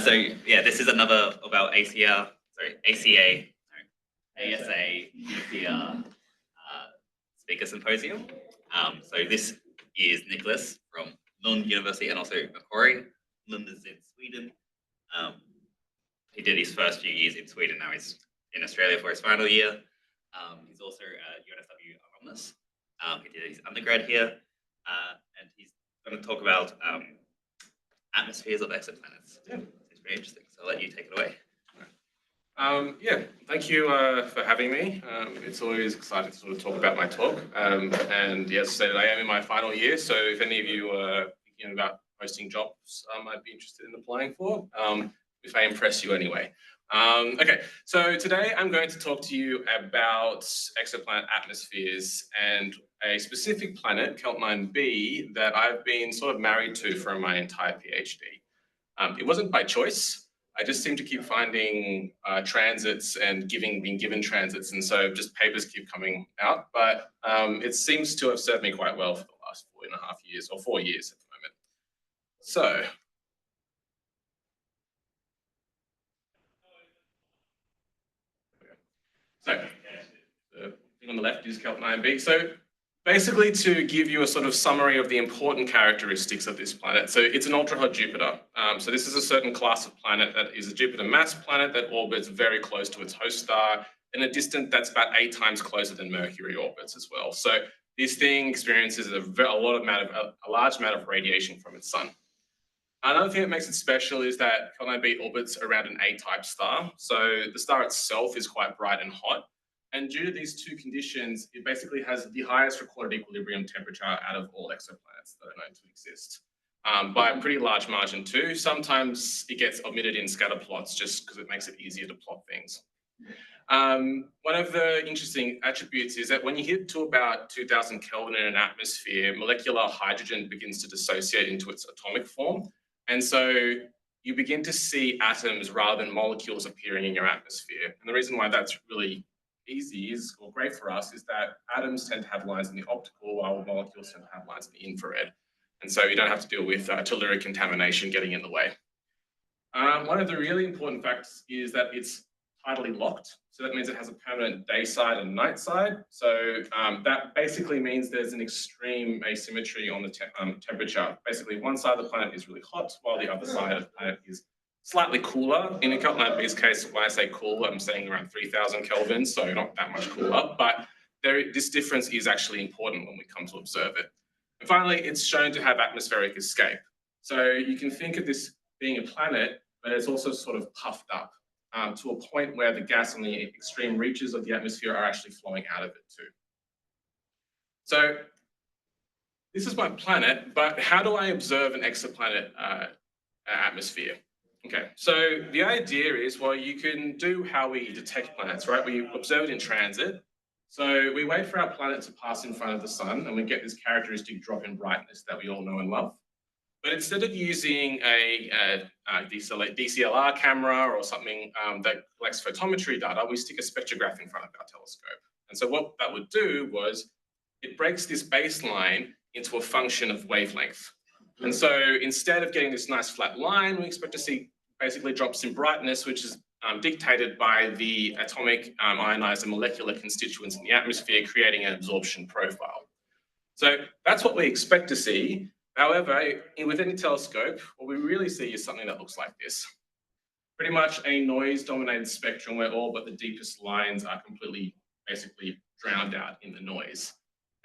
So yeah, this is another about ASA nuclear speaker symposium. So this is Nicholas from Lund University and also Macquarie. Lund is in Sweden. He did his first few years in Sweden. Now he's in Australia for his final year. He's also a UNSW alumnus. He did his undergrad here, and he's going to talk about atmospheres of exoplanets. Yeah. It's very interesting. So I'll let you take it away. Yeah, thank you for having me. It's always exciting to sort of talk about my talk. And yes, so I am in my final year. So if any of you are thinking about posting jobs I might be interested in applying for, if I impress you anyway. Okay, so today I'm going to talk to you about exoplanet atmospheres and a specific planet, KELT-9b, that I've been sort of married to for my entire PhD. It wasn't by choice. I just seem to keep finding transits and being given transits, and so just papers keep coming out. But it seems to have served me quite well for the last 4.5 years, or 4 years at the moment. So, the thing on the left is KELT-9b. So basically, to give you a sort of summary of the important characteristics of this planet. So it's an ultra-hot Jupiter. So this is a certain class of planet that is a Jupiter mass planet that orbits very close to its host star in a distance that's about 8 times closer than Mercury orbits as well. So this thing experiences a large amount of radiation from its sun. Another thing that makes it special is that KELT-9b orbits around an A-type star. So the star itself is quite bright and hot. And due to these two conditions, it basically has the highest recorded equilibrium temperature out of all exoplanets that are known to exist, by a pretty large margin too. Sometimes it gets omitted in scatter plots just because it makes it easier to plot things. One of the interesting attributes is that when you hit to about 2000 Kelvin in an atmosphere, molecular hydrogen begins to dissociate into its atomic form. And so you begin to see atoms rather than molecules appearing in your atmosphere. And the reason why that's really easy or great for us is that atoms tend to have lines in the optical while molecules tend to have lines in the infrared. And so you don't have to deal with telluric contamination getting in the way. One of the really important facts is that it's tidally locked. So that means it has a permanent day side and night side. So that basically means there's an extreme asymmetry on the temperature. Basically, one side of the planet is really hot while the other side of the planet is slightly cooler. In a KELT-9b's case, when I say cool, I'm saying around 3000 Kelvin, so not that much cooler. But this difference is actually important when we come to observe it. And finally, it's shown to have atmospheric escape. So you can think of this being a planet, but it's also sort of puffed up to a point where the gas on the extreme reaches of the atmosphere are actually flowing out of it too. So this is my planet, but how do I observe an exoplanet atmosphere? Okay, so the idea is, well, you can do how we detect planets, right? We observe it in transit. So we wait for our planet to pass in front of the sun, and we get this characteristic drop in brightness that we all know and love. But instead of using a DSLR camera or something that collects photometry data, we stick a spectrograph in front of our telescope. And so what that would do was it breaks this baseline into a function of wavelength. And so instead of getting this nice flat line, we expect to see basically drops in brightness, which is dictated by the atomic, ionized, and molecular constituents in the atmosphere, creating an absorption profile. So that's what we expect to see. However, with any telescope, what we really see is something that looks like this. Pretty much a noise-dominated spectrum where all but the deepest lines are completely, basically drowned out in the noise.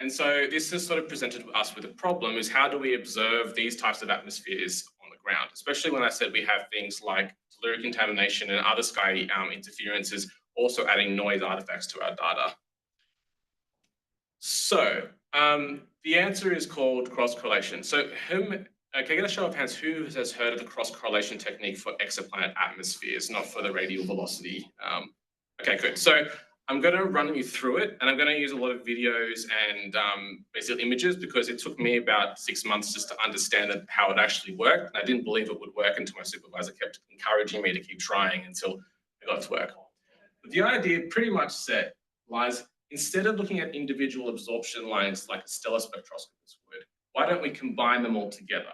And so this has sort of presented us with a problem, is how do we observe these types of atmospheres on the ground, especially when I said we have things like telluric contamination and other sky interferences also adding noise artifacts to our data. So the answer is called cross-correlation. So can I get a show of hands who has heard of the cross-correlation technique for exoplanet atmospheres, not for the radial velocity? Okay, good. So I'm going to run you through it, and I'm going to use a lot of videos and basically images, because it took me about 6 months just to understand how it actually worked. And I didn't believe it would work until my supervisor kept encouraging me to keep trying until it got to work. But the idea pretty much lies, instead of looking at individual absorption lines like a stellar spectroscopist would, why don't we combine them all together?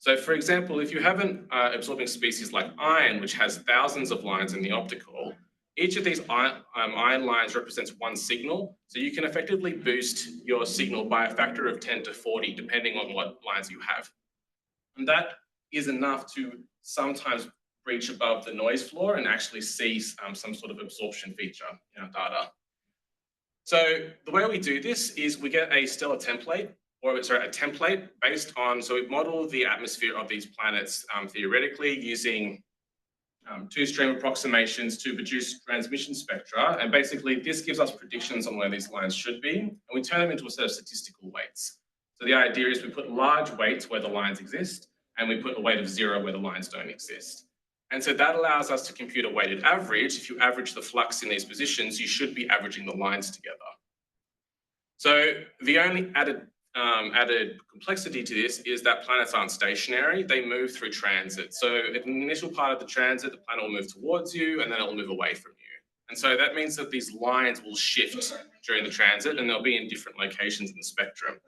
So for example, if you have an absorbing species like iron, which has thousands of lines in the optical, each of these iron lines represents one signal. So you can effectively boost your signal by a factor of 10 to 40, depending on what lines you have. And that is enough to sometimes reach above the noise floor and actually see some sort of absorption feature in our data. So the way we do this is we get a stellar template, or sorry, a template based on, so we model the atmosphere of these planets theoretically using two-stream approximations to produce transmission spectra. And basically this gives us predictions on where these lines should be, and we turn them into a set of statistical weights. So the idea is we put large weights where the lines exist, and we put a weight of 0 where the lines don't exist. And so that allows us to compute a weighted average. If you average the flux in these positions, you should be averaging the lines together. So the only added complexity to this is that planets aren't stationary, they move through transit. So in the initial part of the transit, the planet will move towards you and then it'll move away from you. And so that means that these lines will shift during the transit and they'll be in different locations in the spectrum.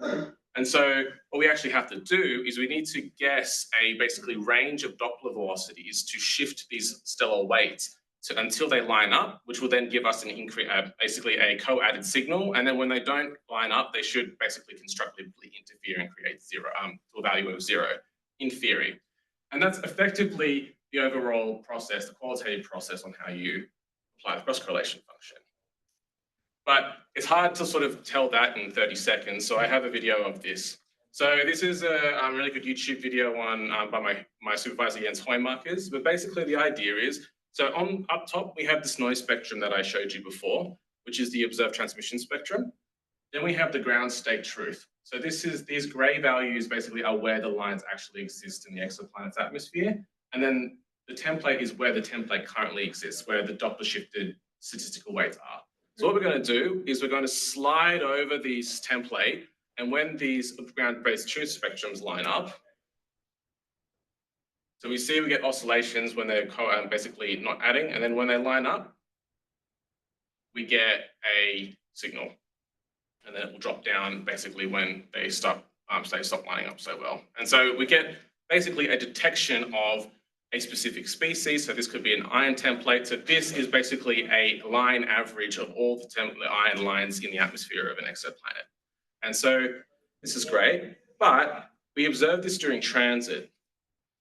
And so what we actually have to do is we need to guess a basically range of Doppler velocities to shift these stellar weights until they line up, which will then give us an basically a co-added signal. And then when they don't line up, they should basically constructively interfere and create zero to a value of 0 in theory. And that's effectively the overall process, the qualitative process on how you apply the cross-correlation function. But it's hard to sort of tell that in 30 seconds. So I have a video of this. So this is a really good YouTube video on by my supervisor, Jens Hoymarkers. But basically the idea is, so up top, we have this noise spectrum that I showed you before, which is the observed transmission spectrum. Then we have the ground state truth. So these gray values basically are where the lines actually exist in the exoplanet's atmosphere. And then the template is where the template currently exists, where the Doppler shifted statistical weights are. So what we're going to do is we're going to slide over this template, and when these ground-based truth spectrums line up, so we see we get oscillations when they're basically not adding, and then when they line up, we get a signal, and then it will drop down basically when they stop lining up so well. And so we get basically a detection of a specific species. So this could be an iron template. So this is basically a line average of all the iron lines in the atmosphere of an exoplanet. And so this is great, but we observe this during transit.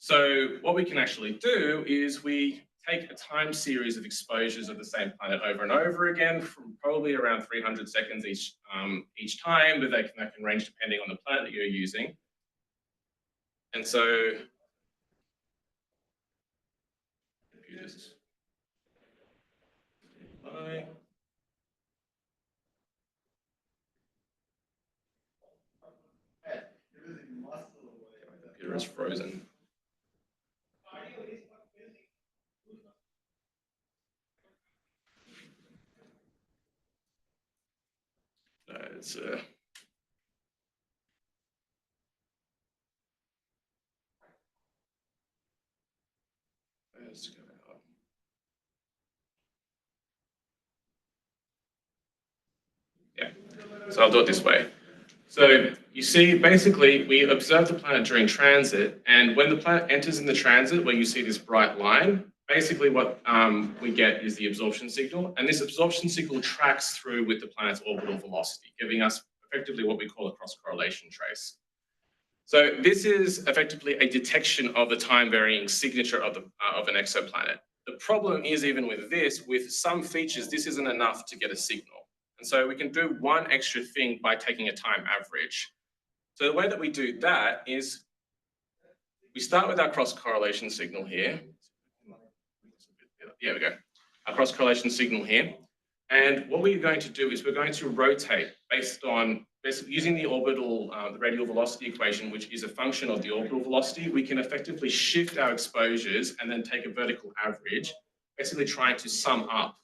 So what we can actually do is we take a time series of exposures of the same planet over and over again from probably around 300 seconds each time, but that can range depending on the planet that you're using. And so computer is frozen. No, it's let's go out. Yeah, so I'll do it this way. So you see, basically, we observe the planet during transit, and when the planet enters in the transit, where you see this bright line, basically what we get is the absorption signal, and this absorption signal tracks through with the planet's orbital velocity, giving us effectively what we call a cross-correlation trace. So this is effectively a detection of the time-varying signature of an exoplanet. The problem is, even with this, with some features, this isn't enough to get a signal. And so we can do one extra thing by taking a time average. So the way that we do that is we start with our cross-correlation signal here. There we go. Our cross-correlation signal here. And what we're going to do is we're going to rotate based on using the orbital, the radial velocity equation, which is a function of the orbital velocity. We can effectively shift our exposures and then take a vertical average, basically trying to sum up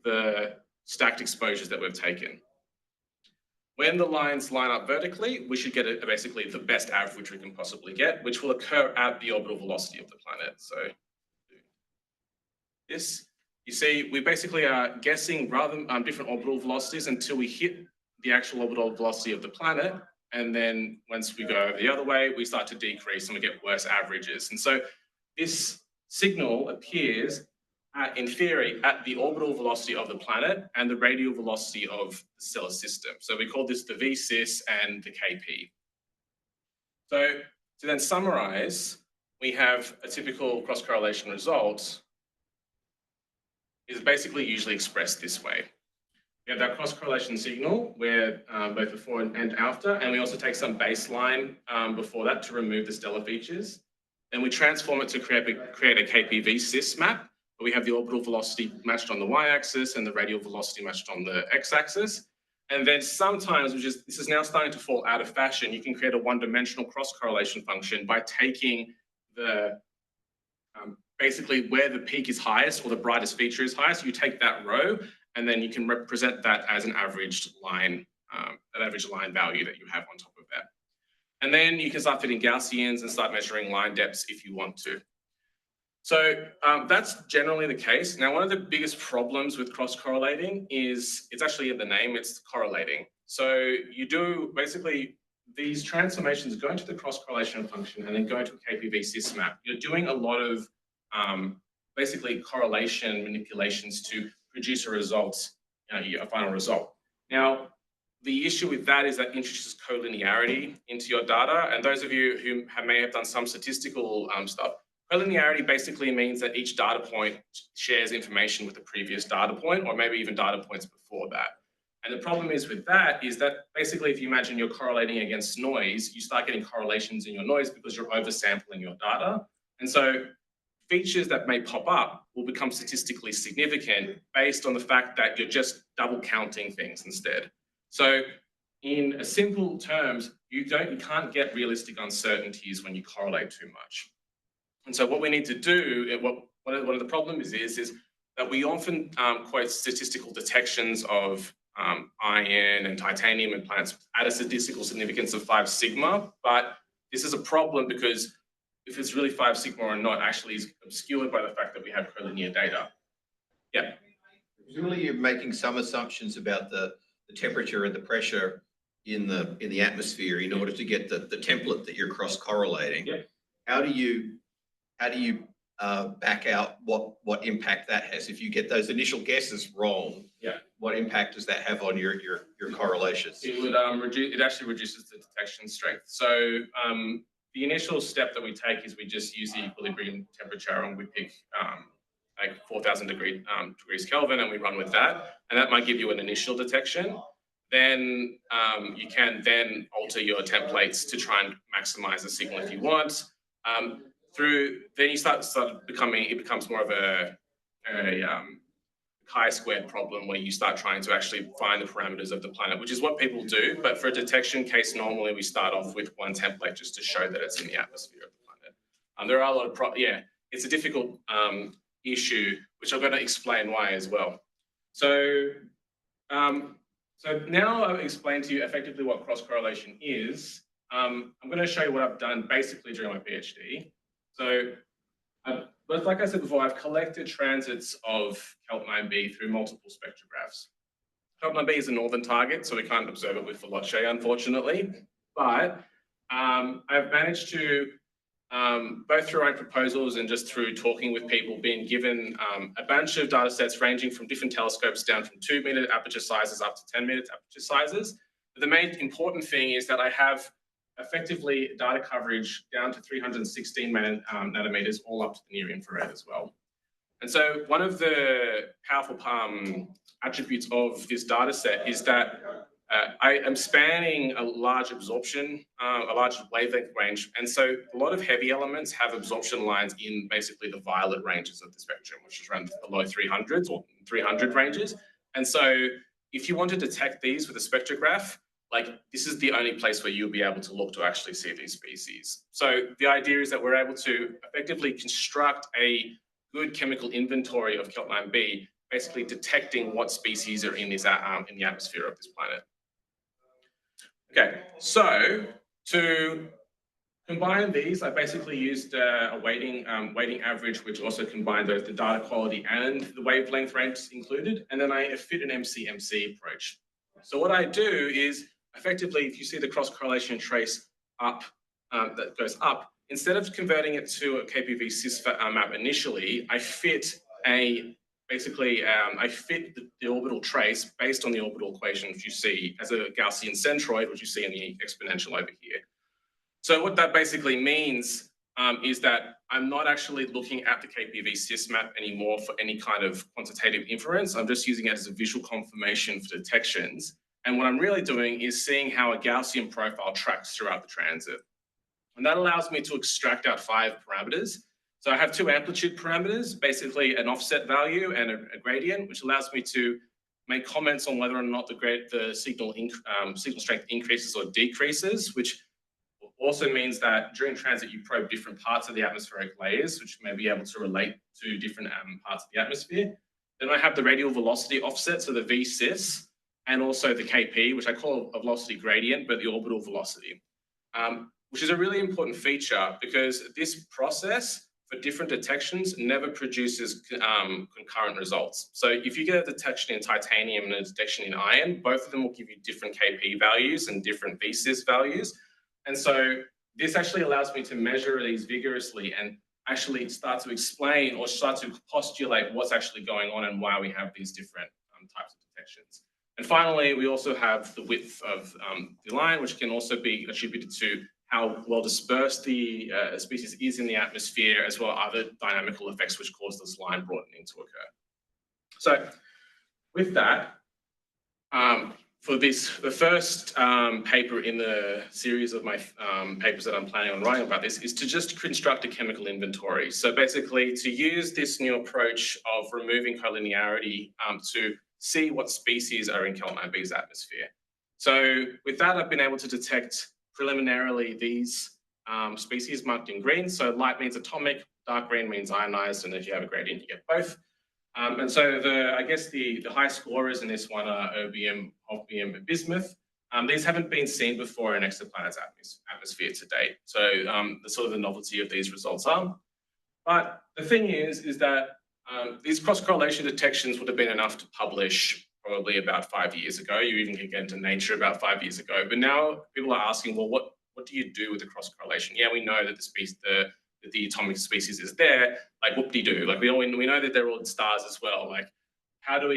the stacked exposures that we've taken. When the lines line up vertically, we should get basically the best average we can possibly get, which will occur at the orbital velocity of the planet. So this, you see, we basically are guessing rather different orbital velocities until we hit the actual orbital velocity of the planet. And then once we go the other way, we start to decrease and we get worse averages. And so this signal appears in theory at the orbital velocity of the planet and the radial velocity of the stellar system. So we call this the VSIS and the KP. So to then summarize, we have a typical cross-correlation result is basically usually expressed this way. We have that cross-correlation signal where both before and after, and we also take some baseline before that to remove the stellar features. Then we transform it to create a KP-VSIS map, where we have the orbital velocity matched on the y-axis and the radial velocity matched on the x-axis. And then sometimes, this is now starting to fall out of fashion, you can create a one-dimensional cross-correlation function by taking the basically where the peak is highest or the brightest feature is highest. You take that row, and then you can represent that as an averaged line, that average line value that you have on top of that. And then you can start fitting Gaussians and start measuring line depths if you want to. So that's generally the case. Now, one of the biggest problems with cross-correlating is, it's actually in the name, it's correlating. So you do basically these transformations go into the cross-correlation function and then go into a KP-VSIS map. You're doing a lot of basically correlation manipulations to produce a result, a final result. Now, the issue with that is that introduces collinearity into your data. And those of you who may have done some statistical stuff, collinearity basically means that each data point shares information with the previous data point, or maybe even data points before that. And the problem is with that is that basically if you imagine you're correlating against noise, you start getting correlations in your noise because you're oversampling your data. And so features that may pop up will become statistically significant based on the fact that you're just double counting things instead. So in simple terms, you can't get realistic uncertainties when you correlate too much. And so what we need to do, one of the problems is that we often quote statistical detections of iron and titanium in planets at a statistical significance of 5 sigma, but this is a problem because if it's really 5 sigma or not actually is obscured by the fact that we have collinear data. Yeah. Presumably you're making some assumptions about the temperature and the pressure in the atmosphere in order to get the template that you're cross-correlating. Yeah. How do you back out what impact that has? If you get those initial guesses wrong, yeah, what impact does that have on your correlations? It would it actually reduces the detection strength. So the initial step that we take is we just use the equilibrium temperature and we pick like 4,000 degrees Kelvin and we run with that. And that might give you an initial detection. Then you can then alter your templates to try and maximize the signal if you want. Then you start becoming, it becomes more of a chi-squared problem where you start trying to actually find the parameters of the planet, which is what people do. But for a detection case, normally we start off with one template just to show that it's in the atmosphere of the planet. There are a lot of it's a difficult issue, which I'm going to explain why as well. So now I've explained to you effectively what cross-correlation is. I'm going to show you what I've done basically during my PhD. So, but like I said before, I've collected transits of KELT-9b through multiple spectrographs. KELT-9b is a northern target, so we can't observe it with Veloce, unfortunately. But I've managed to, both through our own proposals and just through talking with people, being given a bunch of data sets ranging from different telescopes down from 2-meter aperture sizes up to 10-meter aperture sizes. But the main important thing is that I have effectively data coverage down to 316 nanometers, all up to the near infrared as well. And so one of the powerful attributes of this data set is that I am spanning a large absorption, a large wavelength range. And so a lot of heavy elements have absorption lines in basically the violet ranges of the spectrum, which is around the low 300s or 300 ranges. And so if you want to detect these with a spectrograph, like this is the only place where you'll be able to look to actually see these species. So the idea is that we're able to effectively construct a good chemical inventory of KELT-9b, basically detecting what species are in the atmosphere of this planet. Okay, so to combine these, I basically used a weighting average, which also combined both the data quality and the wavelength ranges included, and then I fit an MC-MC approach. So what I do is effectively, if you see the cross-correlation trace up, that goes up, instead of converting it to a KPV-cis map initially, I fit the orbital trace based on the orbital equation, which you see as a Gaussian centroid, which you see in the exponential over here. So what that basically means is that I'm not actually looking at the KPV-cis map anymore for any kind of quantitative inference. I'm just using it as a visual confirmation for detections. And what I'm really doing is seeing how a Gaussian profile tracks throughout the transit. And that allows me to extract out 5 parameters. So I have 2 amplitude parameters, basically an offset value and a gradient, which allows me to make comments on whether or not the signal strength increases or decreases, which also means that during transit you probe different parts of the atmospheric layers, which may be able to relate to different parts of the atmosphere. Then I have the radial velocity offset, so the v-cis, and also the Kp, which I call a velocity gradient, but the orbital velocity, which is a really important feature because this process for different detections never produces concurrent results. So if you get a detection in titanium and a detection in iron, both of them will give you different Kp values and different v-cis values. And so this actually allows me to measure these vigorously and actually start to explain or start to postulate what's actually going on and why we have these different types of detections. And finally, we also have the width of the line, which can also be attributed to how well dispersed the species is in the atmosphere, as well as other dynamical effects which cause this line broadening to occur. So with that, for the first paper in the series of my papers that I'm planning on writing about this is to just construct a chemical inventory. So basically to use this new approach of removing collinearity to see what species are in KELT-9b's atmosphere. So with that, I've been able to detect preliminarily these species marked in green. So light means atomic, dark green means ionized, and if you have a gradient, you get both. And so I guess the high scorers in this one are erbium, holmium, and bismuth. These haven't been seen before in exoplanet's atmosphere to date. So the sort of the novelty of these results are. But the thing is that these cross-correlation detections would have been enough to publish probably about 5 years ago. You even could get into Nature about 5 years ago. But now people are asking, well, what do you do with the cross-correlation? Yeah, we know that the atomic species is there, like whoop-de-doo. Like we know that they're all stars as well. Like how do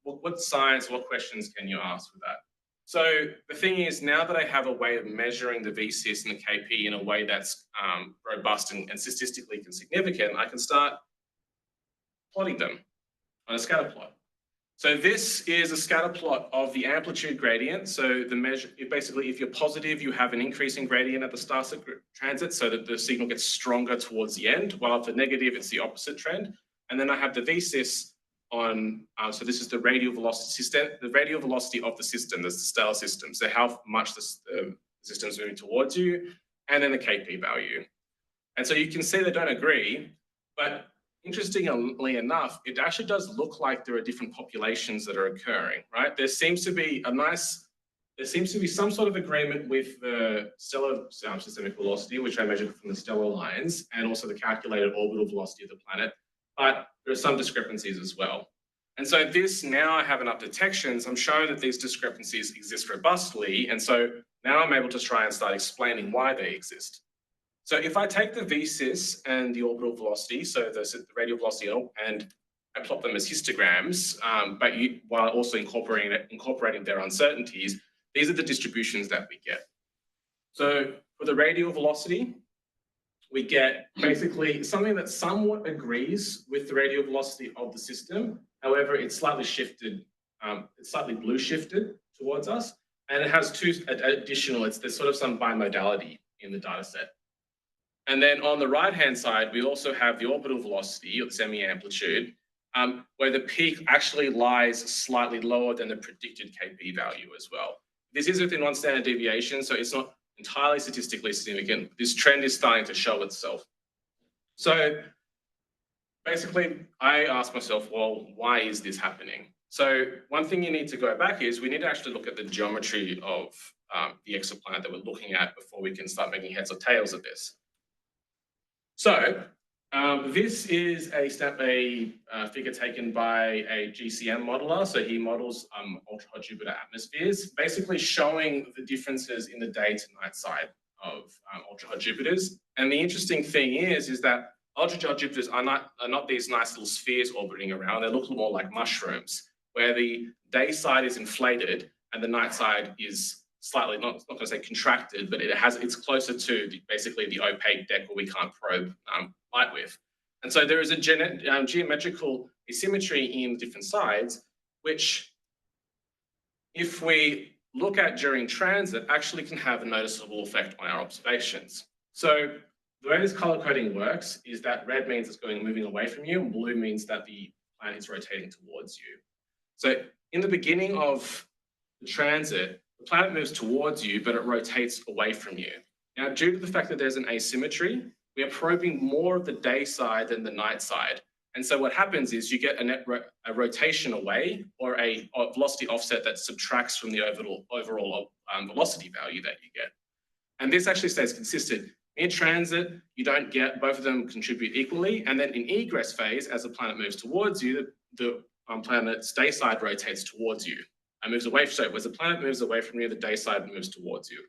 what science, what questions can you ask with that? So the thing is, now that I have a way of measuring the v-cis and the Kp in a way that's robust and statistically significant, I can start plotting them on a scatter plot. So this is a scatter plot of the amplitude gradient. So the measure, basically, if you're positive, you have an increasing gradient at the start of transit so that the signal gets stronger towards the end, while for negative, it's the opposite trend. And then I have the v-cis on, so this is the radial velocity of the system, the stellar system. So how much the system is moving towards you, and then the Kp value. And so you can see they don't agree, but interestingly enough, it actually does look like there are different populations that are occurring, right? There seems to be some sort of agreement with the stellar systemic velocity, which I measured from the stellar lines, and also the calculated orbital velocity of the planet, but there are some discrepancies as well. And so now I have enough detections, I'm showing that these discrepancies exist robustly, and so now I'm able to try and start explaining why they exist. So if I take the v-cis and the orbital velocity, so the radial velocity, and I plot them as histograms, but while also incorporating their uncertainties, these are the distributions that we get. So for the radial velocity, we get basically something that somewhat agrees with the radial velocity of the system. However, it's slightly shifted, it's slightly blue shifted towards us, and it has 2 additional, there's sort of some bimodality in the data set. And then on the right-hand side, we also have the orbital velocity, or the semi-amplitude, where the peak actually lies slightly lower than the predicted Kp value as well. This is within 1 standard deviation, so it's not entirely statistically significant. This trend is starting to show itself. So basically, I asked myself, well, why is this happening? So one thing you need to go back is we need to actually look at the geometry of the exoplanet that we're looking at before we can start making heads or tails of this. So This is a figure taken by a GCM modeler. So he models ultra-hot Jupiter atmospheres, basically showing the differences in the day to night side of ultra-hot Jupiters. And the interesting thing is that ultra-hot Jupiters are not these nice little spheres orbiting around. They look more like mushrooms, where the day side is inflated and the night side is slightly, not going to say contracted, but it's closer to basically the opaque deck where we can't probe light with. And so there is a geometrical asymmetry in different sides, which if we look at during transit actually can have a noticeable effect on our observations. So the way this color coding works is that red means it's moving away from you, and blue means that the planet is rotating towards you. So in the beginning of the transit, the planet moves towards you, but it rotates away from you. Now, due to the fact that there's an asymmetry, we are probing more of the day side than the night side. And so what happens is you get a rotation away, or a velocity offset that subtracts from the overall velocity value that you get. And this actually stays consistent. In transit, you don't get, both of them contribute equally. And then in egress phase, as the planet moves towards you, the planet's day side rotates towards you and moves away. So as the planet moves away from you, the day side moves towards you.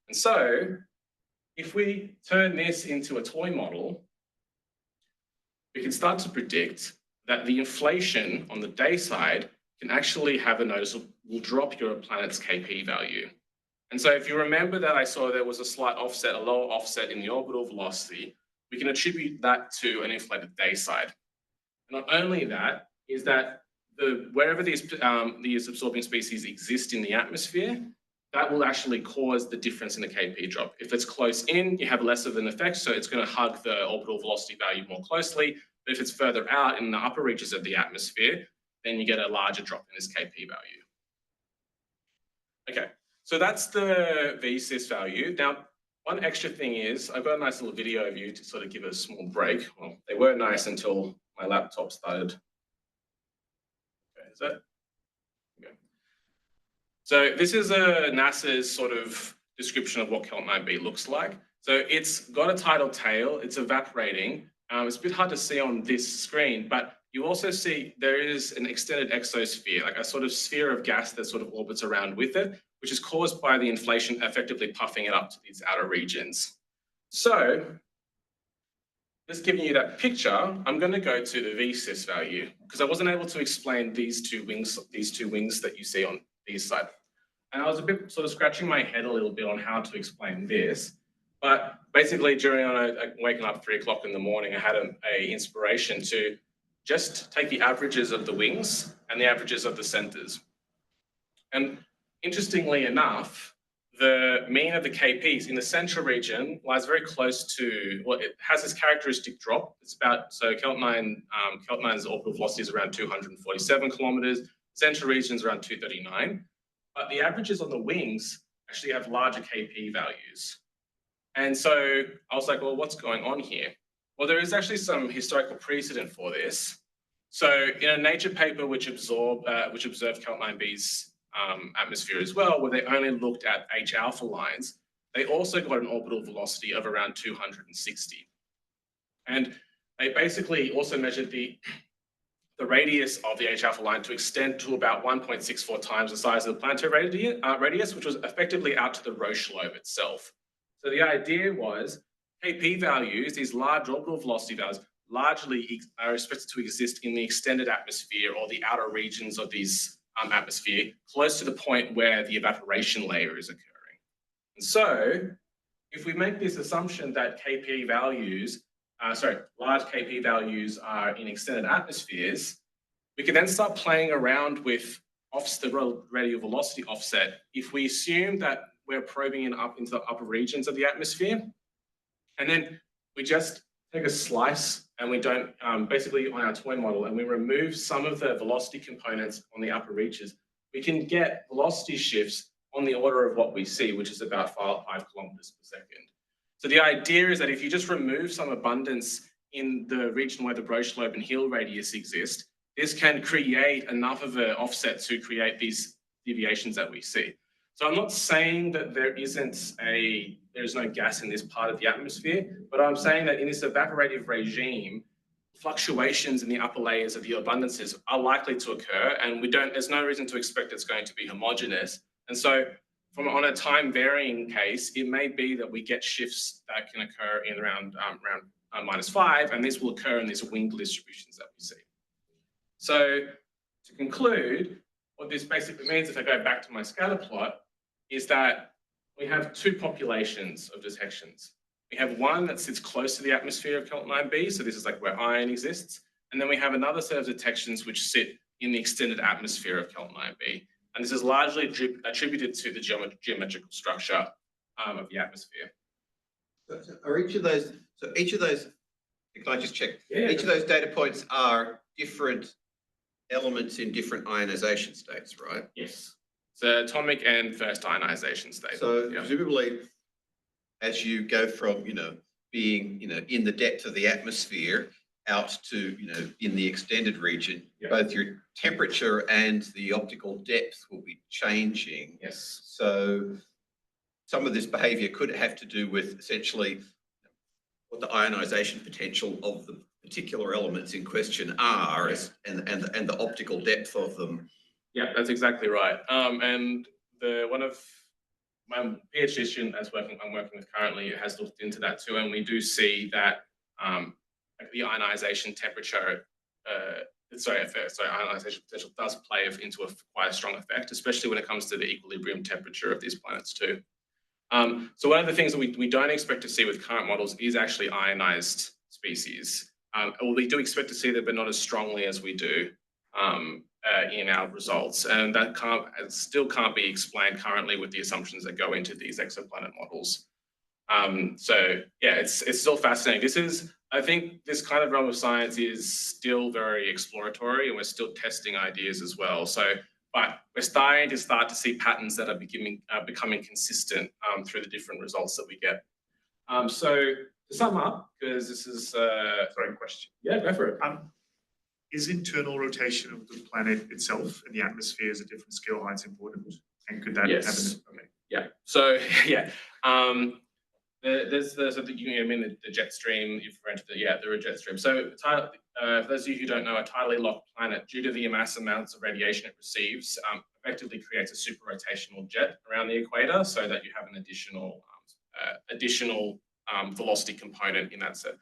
And so if we turn this into a toy model, we can start to predict that the inflation on the day side can actually have a noticeable, will drop your planet's KP value. And so if you remember that I saw there was a slight offset, a lower offset in the orbital velocity, we can attribute that to an inflated day side. And not only that, is that wherever these absorbing species exist in the atmosphere, that will actually cause the difference in the KP drop. If it's close in, you have less of an effect, so it's going to hug the orbital velocity value more closely. But if it's further out in the upper reaches of the atmosphere, then you get a larger drop in this KP value. Okay, so that's the VSIS value. Now, one extra thing is, I've got a nice little video of you to sort of give it a small break. Well, they were nice until my laptop started. Okay, is that? Okay. So this is NASA's sort of description of what KELT-9b looks like. So it's got a tidal tail, it's evaporating. It's a bit hard to see on this screen, but you also see there is an extended exosphere, like a sort of sphere of gas that sort of orbits around with it, which is caused by the inflation effectively puffing it up to these outer regions. So just giving you that picture, I'm going to go to the VSIS value because I wasn't able to explain these two wings that you see on these side. And I was a bit sort of scratching my head a little bit on how to explain this. But basically during waking up 3 o'clock in the morning, I had an inspiration to just take the averages of the wings and the averages of the centers. And interestingly enough, the mean of the KPs in the central region lies very close to, well, it has this characteristic drop. It's about, so KELT-9's orbital velocity is around 247 kilometers, central region is around 239. But the averages on the wings actually have larger KP values. And so I was like, well, what's going on here? Well, there is actually some historical precedent for this. So in a Nature paper which observed KELT-9b's atmosphere as well, where they only looked at H alpha lines, they also got an orbital velocity of around 260. And they basically also measured the radius of the H alpha line to extend to about 1.64 times the size of the planetary radius, which was effectively out to the Roche lobe itself. So the idea was KP values, these large orbital velocity values, largely are expected to exist in the extended atmosphere or the outer regions of these atmosphere, close to the point where the evaporation layer is occurring. And so if we make this assumption that KP values, large KP values are in extended atmospheres, we can then start playing around with the radial velocity offset. If we assume that we're probing up into the upper regions of the atmosphere, and then we just take a slice and we don't, basically on our toy model, and we remove some of the velocity components on the upper reaches, we can get velocity shifts on the order of what we see, which is about 5 kilometers per second. So the idea is that if you just remove some abundance in the region where the Roche lobe and heel radius exist, this can create enough of an offset to create these deviations that we see. So I'm not saying that there isn't a there's no gas in this part of the atmosphere. But I'm saying that in this evaporative regime, fluctuations in the upper layers of the abundances are likely to occur, and there's no reason to expect it's going to be homogeneous. And so on a time varying case, it may be that we get shifts that can occur in around -5, and this will occur in these winged distributions that we see. So to conclude, what this basically means, if I go back to my scatter plot, is that we have two populations of detections. We have one that sits close to the atmosphere of KELT-9b, so this is like where iron exists, and then we have another set of detections which sit in the extended atmosphere of KELT-9b, and this is largely attributed to the geometrical structure of the atmosphere. Are each of those, can I just check? Yeah. Each of those data points are different elements in different ionization states, right? Yes. So atomic and first ionization state. So presumably, as you go from, being, in the depth of the atmosphere out to, in the extended region, both your temperature and the optical depth will be changing. Yes. So some of this behavior could have to do with essentially what the ionization potential of the particular elements in question are, and the optical depth of them. Yeah, that's exactly right. And one of my PhD student I'm working with currently has looked into that too, and we do see that the ionization temperature, ionization potential does play into quite a strong effect, especially when it comes to the equilibrium temperature of these planets too. So one of the things that we don't expect to see with current models is actually ionized species. Well, we do expect to see them, but not as strongly as we do in our results, and that still can't be explained currently with the assumptions that go into these exoplanet models. So yeah, it's still fascinating. I think this kind of realm of science is still very exploratory, and we're still testing ideas as well. But we're starting to see patterns that are becoming consistent through the different results that we get. So to sum up, because this is Sorry, question. Yeah, go for it. Is internal rotation of the planet itself and the atmospheres at different scale heights important? And could that have an Yeah. So yeah. There's the jet stream. You've rented the jet stream. So for those of you who don't know, a tidally locked planet, due to the mass amounts of radiation it receives, effectively creates a super rotational jet around the equator, so that you have an additional velocity component in that set.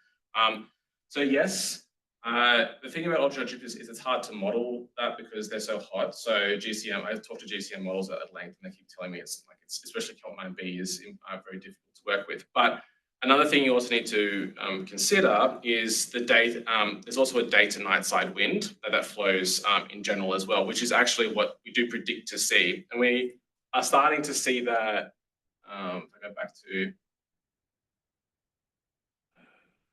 So yes, the thing about ultra Jupiters is it's hard to model that because they're so hot. So I talked to GCM models at length, and they keep telling me it's especially KELT-9b is very difficult to work with. But another thing you also need to consider is the date. There's also a day to night side wind that flows in general as well, which is actually what we do predict to see, and we are starting to see that. If I go back to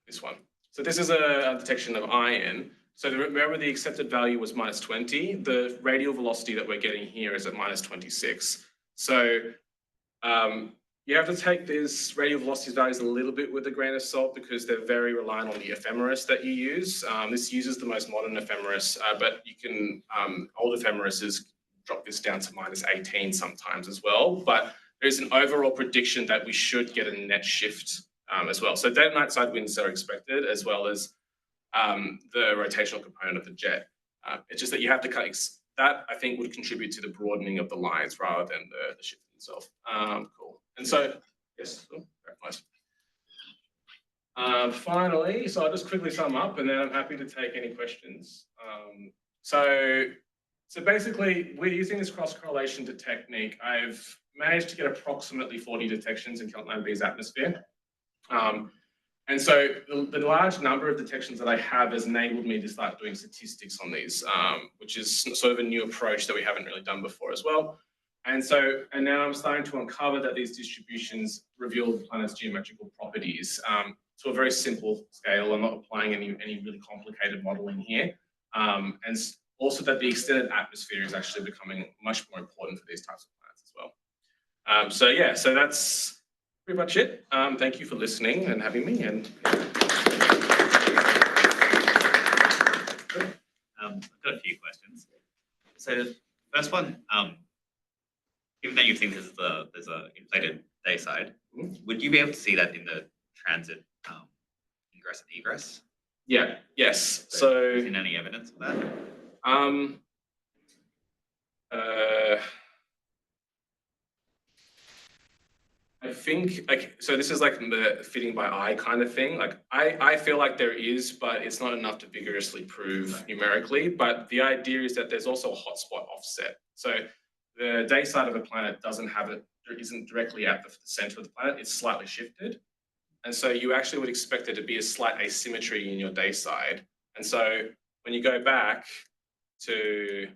this one. So this is a detection of iron. So remember the accepted value was -20. The radial velocity that we're getting here is at -26. So you have to take these radial velocity values a little bit with a grain of salt because they're very reliant on the ephemeris that you use. This uses the most modern ephemeris, but you can, old ephemeris drop this down to -18 sometimes as well. But there's an overall prediction that we should get a net shift as well. So day and night side winds are expected, as well as the rotational component of the jet. It's just that you have to that I think would contribute to the broadening of the lines rather than the shift itself. Cool. And so, yes, very nice. Finally, so I'll just quickly sum up, and then I'm happy to take any questions. So basically, we're using this cross-correlation technique. I've managed to get approximately 40 detections in KELT-9b's atmosphere. And so the large number of detections that I have has enabled me to start doing statistics on these, which is sort of a new approach that we haven't really done before as well. And now I'm starting to uncover that these distributions reveal the planet's geometrical properties to a very simple scale. I'm not applying any really complicated modeling here. And also that the extended atmosphere is actually becoming much more important for these types of planets as well. So that's pretty much it. Thank you for listening and having me. And I've got a few questions. So the first one, given that you think there's an inflated day side. Mhm. Would you be able to see that in the transit ingress and egress? Yeah. Yes. Is So. there any evidence of that? I think so this is like the fitting by eye kind of thing. Like I feel like there is, but it's not enough to vigorously prove numerically. But the idea is that there's also a hotspot offset. So the day side of the planet isn't directly at the center of the planet, it's slightly shifted. And so you actually would expect there to be a slight asymmetry in your day side. And so when you go back to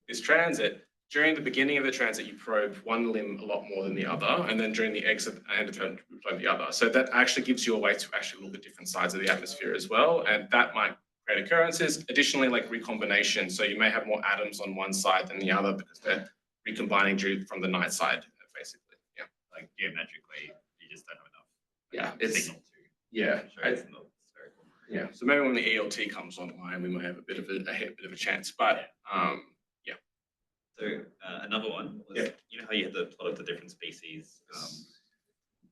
this transit, during the beginning of the transit, you probe one limb a lot more than the other, and then during the exit and the turn, you probe the other. So that actually gives you a way to actually look at different sides of the atmosphere as well, and that might create occurrences. Additionally, like recombination, so you may have more atoms on one side than the other because they're recombining from the night side, basically. Yeah, like geometrically, you just don't have enough. Yeah, it's signal to yeah. show it's not spherical. Yeah, so maybe when the ELT comes online, we might have a bit of a chance, but yeah. So another one was, you know how you had the plot of the different species.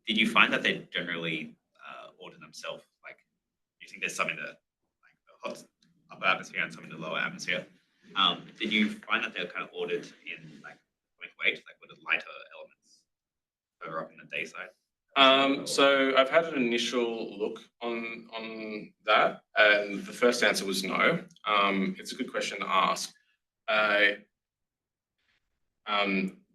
Did you find that they generally order themselves? Like, do you think there's some in the hot upper atmosphere and some in the lower atmosphere? Did you find that they're kind of ordered in like atomic weight, like with the lighter elements further up in the day side? So I've had an initial look on that, and the first answer was no. It's a good question to ask.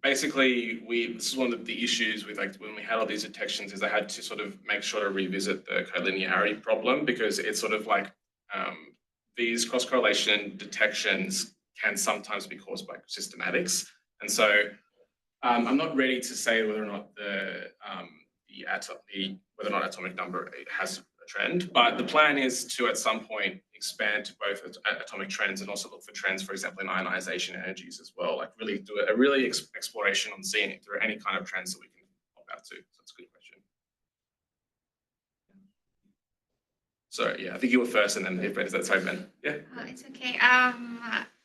Basically, this is one of the issues with like when we had all these detections is I had to sort of make sure to revisit the collinearity problem because it's sort of like these cross-correlation detections can sometimes be caused by systematics. And so I'm not ready to say whether or not whether or not atomic number has a trend, but the plan is to at some point expand to both atomic trends and also look for trends, for example, in ionization energies as well. Like really do a exploration on seeing if there are any kind of trends that we can pop out to. So that's a good question. So yeah, I think you were first, and then if that's sorry, Ben. Yeah. It's okay.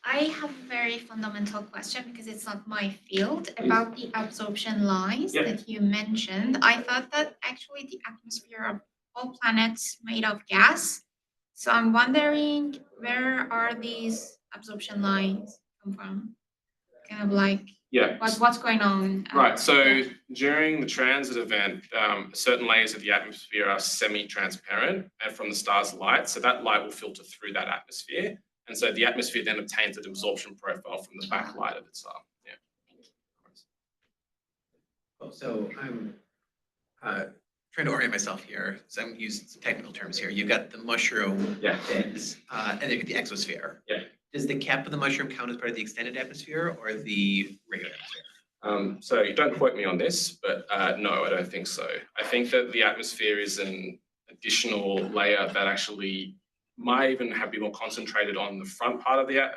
I have a very fundamental question because it's not my field about the absorption lines that you mentioned. I thought that actually the atmosphere of all planets made of gas. So I'm wondering where are these absorption lines come from? Kind of like what's going on? Right. So during the transit event, certain layers of the atmosphere are semi-transparent and from the star's light. So that light will filter through that atmosphere. And so the atmosphere then obtains an absorption profile from the backlight of its star. Yeah. So I'm trying to orient myself here. So I'm using some technical terms here. You've got the mushroom beds, and then you've got the exosphere. Yeah. Does the cap of the mushroom count as part of the extended atmosphere or the regular atmosphere? So you don't quote me on this, but no, I don't think so. I think that the atmosphere is an additional layer that actually might even be more concentrated on the front part of the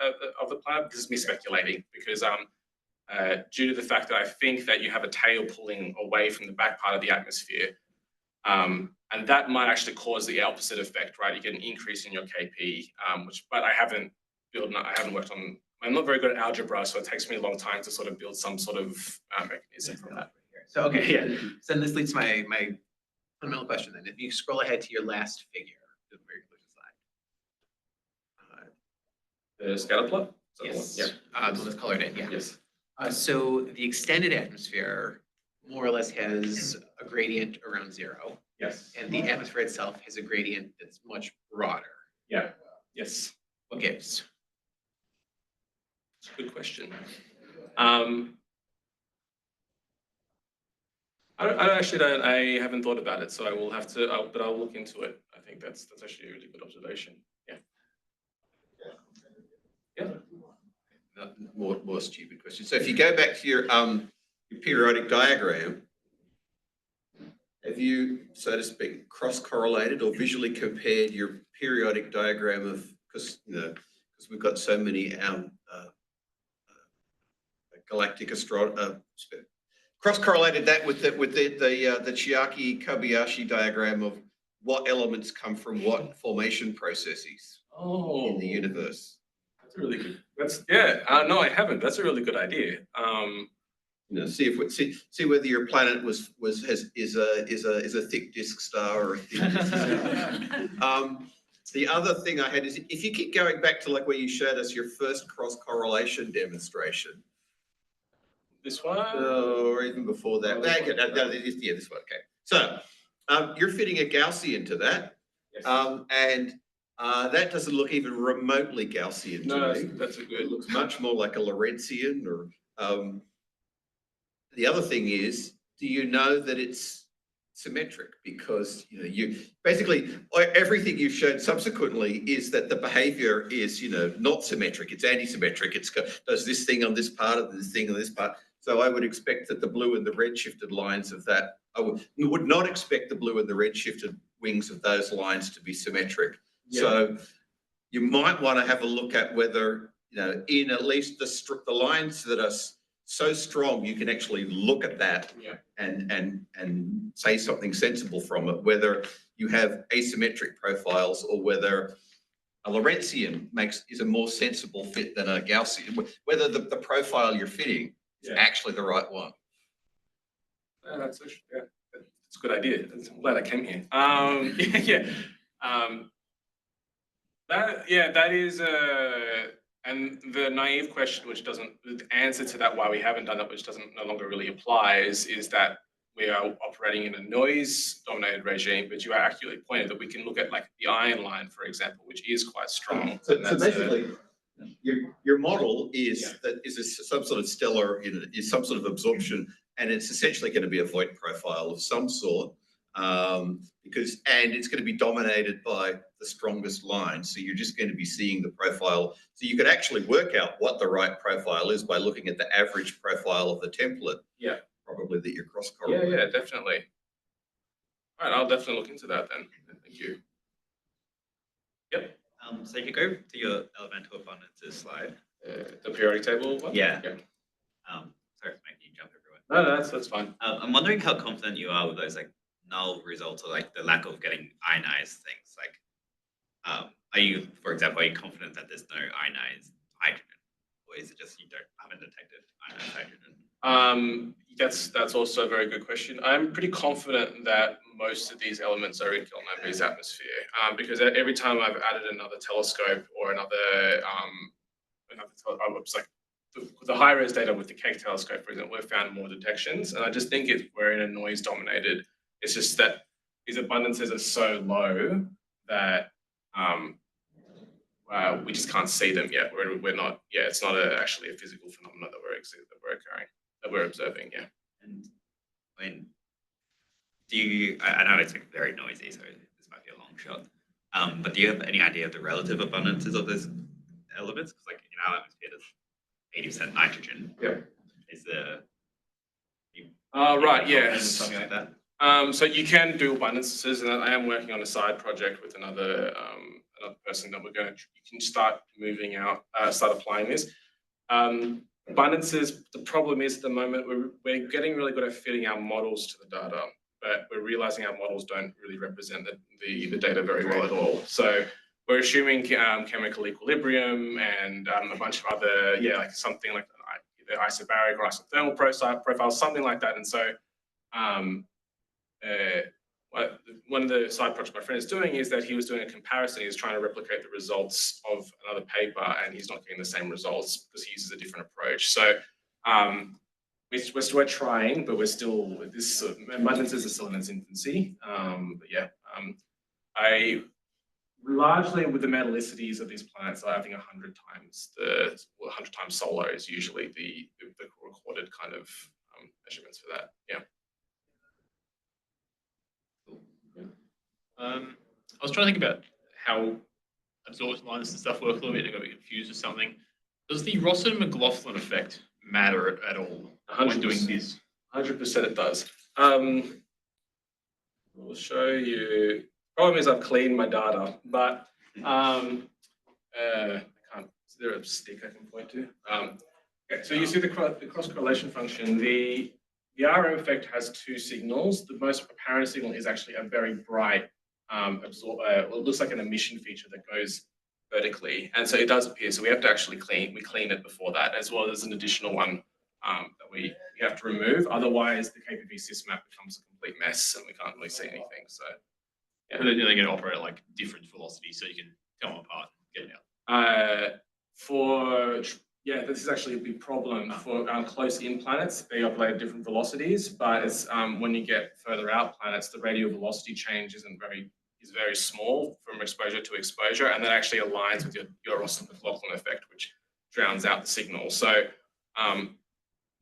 planet. This is me speculating because due to the fact that I think that you have a tail pulling away from the back part of the atmosphere, and that might actually cause the opposite effect, right? You get an increase in your KP, but I haven't worked on. I'm not very good at algebra, so it takes me a long time to sort of build some sort of mechanism from that. So so then this leads to my fundamental question then. If you scroll ahead to your last figure, the very close slide. The scatter plot? Yes. Yeah. The one that's colored in, yeah. Yes. So the extended atmosphere more or less has a gradient around 0. Yes. And the atmosphere itself has a gradient that's much broader. Yeah. Yes. What gives? It's a good question. I haven't thought about it, so I will have to, but I'll look into it. I think that's actually a really good observation. Yeah. Yeah. More stupid question. So if you go back to your periodic diagram, have you, so to speak, cross-correlated or visually compared your periodic diagram of, because we've got so many galactic cross-correlated that with the Chiaki Kobayashi diagram of what elements come from what formation processes in the universe. That's really good. No, I haven't. That's a really good idea. see whether your planet is a thick disk star or a thin disk star. The other thing I had is if you keep going back to like where you showed us your first cross correlation demonstration. This one? Or even before that. This one. Okay. So you're fitting a Gaussian to that. Yes. And that doesn't look even remotely Gaussian to me. That's a good. It looks much more like a Lorentzian. Or the other thing is, do you know that it's symmetric? Because you basically everything you've shown subsequently is that the behavior is not symmetric. It's anti-symmetric. It does this thing on this part of this thing on this part. So I would expect that the blue and the red shifted lines of that. I would not expect the blue and the red shifted wings of those lines to be symmetric. Yeah. So you might want to have a look at whether in at least the lines that are so strong you can actually look at that and say something sensible from it, whether you have asymmetric profiles or whether a Lorentzian is a more sensible fit than a Gaussian, whether the profile you're fitting is actually the right one. That's a good idea. I'm glad I came here. That is and the naive question, the answer to that, why we haven't done that, which no longer really applies, is that we are operating in a noise-dominated regime. But you are accurately pointed that we can look at like the iron line, for example, which is quite strong. So basically, your model is some sort of stellar, is some sort of absorption, and it's essentially going to be a void profile of some sort. And it's going to be dominated by the strongest line. So you're just going to be seeing the profile. So you could actually work out what the right profile is by looking at the average profile of the template. Yeah. Probably that you're cross correlating. Yeah, definitely. All right, I'll definitely look into that then. Thank you. Yep. So if you go to your elemental abundances slide. The periodic table one? Yeah. Sorry for making you jump everywhere. No, that's fine. I'm wondering how confident you are with those like null results or like the lack of getting ionized things. Like, are you confident that there's no ionized hydrogen, or is it just you haven't detected ionized hydrogen? That's also a very good question. I'm pretty confident that most of these elements are in KELT-9b's atmosphere, because every time I've added another telescope or the high res data with the KEK telescope, for example, we've found more detections, and I just think we're in a noise dominated. It's just that these abundances are so low that we just can't see them yet. We're not. Yeah, it's not actually a physical phenomenon that we're observing. Yeah. And I know it's like very noisy, so this might be a long shot. But do you have any idea of the relative abundances of those elements? Because like in our atmosphere, there's 80% nitrogen. Yeah. Is there? Right. Yes. Something like that. So you can do abundances, and I am working on a side project with another person that you can start moving out, start applying this. Abundances, the problem is at the moment, we're getting really good at fitting our models to the data, but we're realizing our models don't really represent the data very well at all. So we're assuming chemical equilibrium and a bunch of other, like something like either isobaric or isothermal profiles, something like that. And so one of the side projects my friend is doing is that he was doing a comparison. He's trying to replicate the results of another paper, and he's not getting the same results because he uses a different approach. So we're trying, but we're still, this abundances are still in its infancy. I largely with the metallicities of these planets, I think 100 times solar is usually the recorded kind of measurements for that. Yeah. I was trying to think about how absorption lines and stuff work a little bit. I got a bit confused with something. Does the Rossum-McLaughlin effect matter at all when doing this? 100% it does. I'll show you. Problem is I've cleaned my data, but I can't. Is there a stick I can point to? Okay, so you see the cross correlation function. The RM effect has two signals. The most apparent signal is actually a very bright it looks like an emission feature that goes vertically, and so it does appear. So we have to actually clean it before that, as well as an additional one that we have to remove. Otherwise, the KPV sysmap becomes a complete mess and we can't really see anything. So, yeah. But then they're going to operate at like different velocities, so you can tell them apart and get it out. Yeah, this is actually a big problem for close-in planets. They operate at different velocities, but it's when you get further out planets, the radial velocity change is very small from exposure to exposure, and that actually aligns with your Rossum-McLaughlin effect, which drowns out the signal. So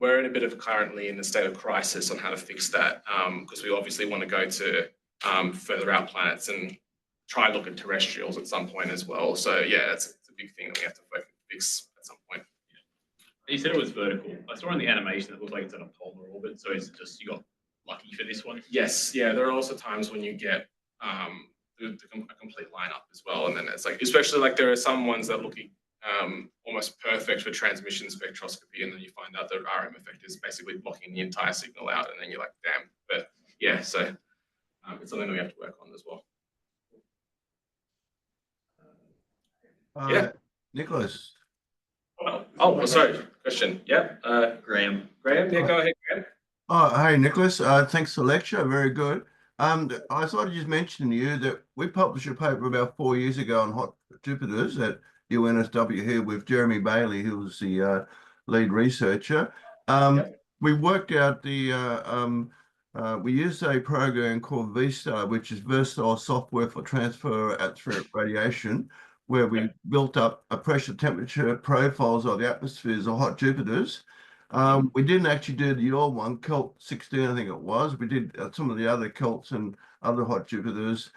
we're in a bit of currently in a state of crisis on how to fix that, because we obviously want to go to further out planets and try look at terrestrials at some point as well. So yeah, it's a big thing that we have to fix at some point. You said it was vertical. I saw in the animation it looked like it's on a polar orbit, so it's just you got lucky for this one. Yes, yeah. There are also times when you get a complete lineup as well, and then it's like, especially like there are some ones that look almost perfect for transmission spectroscopy, and then you find out that RM effect is basically blocking the entire signal out, and then you're like, damn. But yeah, so it's something that we have to work on as well. Yeah, Nicholas. Oh, sorry, question. Yeah, Graham. Yeah, go ahead, Graham. Oh, hey, Nicholas. Thanks for the lecture. Very good. I thought I'd just mention to you that we published a paper about 4 years ago on hot Jupiters at UNSW here with Jeremy Bailey, who was the lead researcher. We worked out we used a program called VSTAR, which is versatile software for transfer atmospheric radiation, where we built up a pressure temperature profiles of the atmospheres of hot Jupiters. We didn't actually do your one, KELT-16, I think it was. We did some of the other KELTs and other hot Jupiters,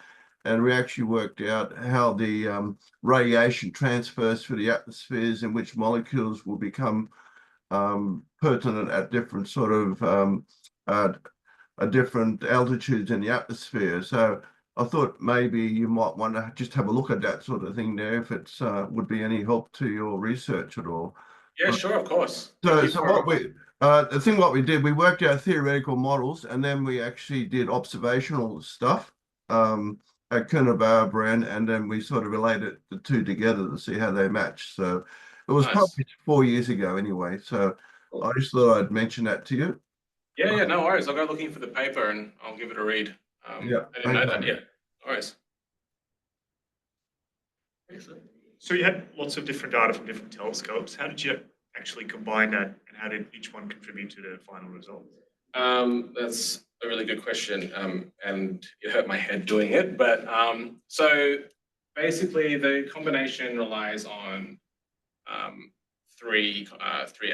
and we actually worked out how the radiation transfers through the atmospheres and which molecules will become pertinent at different sort of different altitudes in the atmosphere. So I thought maybe you might want to just have a look at that sort of thing there, if it's would be any help to your research at all. Yeah, sure, of course. So what we did, we worked out theoretical models, and then we actually did observational stuff at Kerner-Barbara, and then we sort of related the two together to see how they match. So it was published 4 years ago anyway. So cool. I just thought I'd mention that to you. Yeah, no worries. I'll go looking for the paper and I'll give it a read. Yeah, I didn't know that. Yeah, no worries. Excellent. So you had lots of different data from different telescopes. How did you actually combine that, and how did each one contribute to the final result? That's a really good question, and it hurt my head doing it. But so basically, the combination relies on three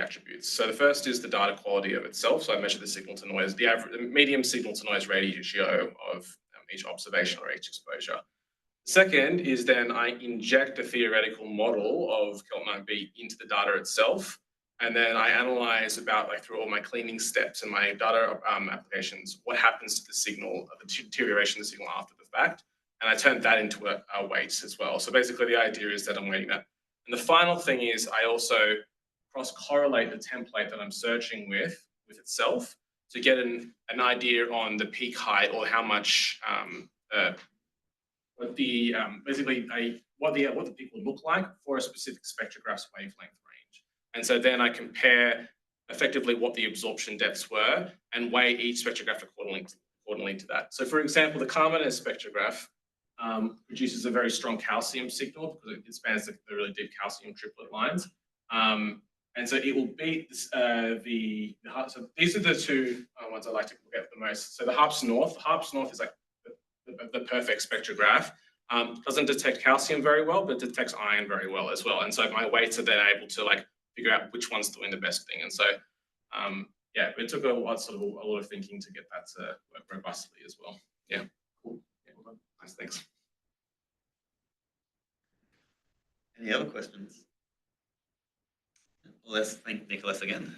attributes. So the first is the data quality of itself. So I measure the signal to noise, the medium signal to noise ratio of each observation or each exposure. Second is then I inject a theoretical model of KELT-9b into the data itself, and then I analyze about through all my cleaning steps and my data applications, what happens to the signal, the deterioration of the signal after the fact, and I turn that into a weight as well. So basically the idea is that I'm weighting that. And the final thing is I also cross-correlate the template that I'm searching with itself to get an idea on the peak height, or how much what the peak would look like for a specific spectrograph's wavelength range. And so then I compare effectively what the absorption depths were and weigh each spectrograph accordingly to that. So for example, the Carmenes spectrograph produces a very strong calcium signal because it spans the really deep calcium triplet lines. And so it will beat so these are the two ones I like to look at the most. So the Harps North is like the perfect spectrograph. Doesn't detect calcium very well, but detects iron very well as well. And so my weights are then able to figure out which one's doing the best thing. And so yeah, it took a lot of thinking to get that to work robustly as well. Yeah, cool. Yeah, well done. Nice, thanks. Any other questions? Well, let's thank Nicholas again.